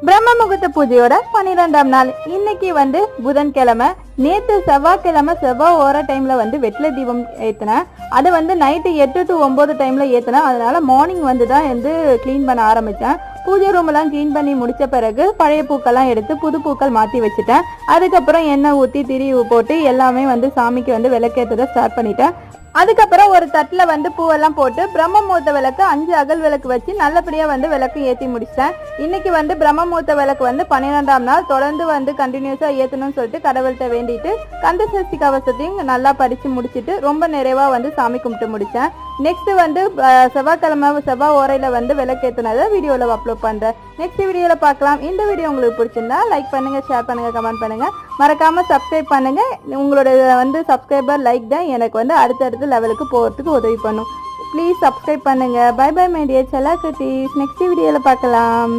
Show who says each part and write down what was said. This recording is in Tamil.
Speaker 1: பிரம்ம முகூர்த்த பூஜையோட 12ஆம் நாள் இன்னைக்கு புதன்கிழமை. நேற்று செவ்வாய்க்கிழமை செவ்வாய் ஓர டைம்ல வெற்றிலை தீபம் ஏற்றினேன். அது நைட்டு 8 to 9 டைம்ல ஏற்றினேன். அதனால மார்னிங் தான் கிளீன் பண்ண ஆரம்பித்தேன். பூஜை ரூம் எல்லாம் கிளீன் பண்ணி முடிச்ச பிறகு பழைய பூக்கெல்லாம் எடுத்து புது பூக்கள் மாற்றி வச்சுட்டேன். அதுக்கப்புறம் எண்ணெய் ஊற்றி திரி போட்டு எல்லாமே சாமிக்கு விளக்கேற்றதை ஸ்டார்ட் பண்ணிட்டேன். அதுக்கப்புறம் ஒரு தட்டில் பூவெல்லாம் போட்டு பிரம்ம முகூர்த்த விளக்கு 5 அகல் விளக்கு வச்சு நல்லபடியாக விளக்கு ஏற்றி முடிச்சிட்டேன். இன்னைக்கு பிரம்ம முகூர்த்த விளக்கு 12ஆம் நாள் தொடர்ந்து கண்டினியூஸாக ஏற்றணும்னு சொல்லிட்டு கடவுள்கிட்ட வேண்டிட்டு கந்த சஷ்டி கவசத்தையும் நல்லா படித்து முடிச்சுட்டு ரொம்ப நிறைவாக சாமி கும்பிட்டு முடித்தேன். நெக்ஸ்ட் செவ்வாய்க்கிழமை செவ்வாய் ஓரையில் விளக்கேற்றினதை வீடியோவில் அப்லோட் பண்ணுறேன். நெக்ஸ்ட் வீடியோவில் பார்க்கலாம். இந்த வீடியோ உங்களுக்கு பிடிச்சிருந்தா லைக் பண்ணுங்கள், ஷேர் பண்ணுங்கள், கமெண்ட் பண்ணுங்கள். மறக்காமல் சப்ஸ்கிரைப் பண்ணுங்கள். உங்களோட சப்ஸ்கிரைபர் லைக் தான் எனக்கு அடுத்தடுத்து லெவலுக்கு போகிறதுக்கு உதவி பண்ணும். ப்ளீஸ் சப்ஸ்கிரைப் பண்ணுங்கள். பை பை மை டியர் செல்ல குட்டீஸ். நெக்ஸ்ட் வீடியோவில் பார்க்கலாம்.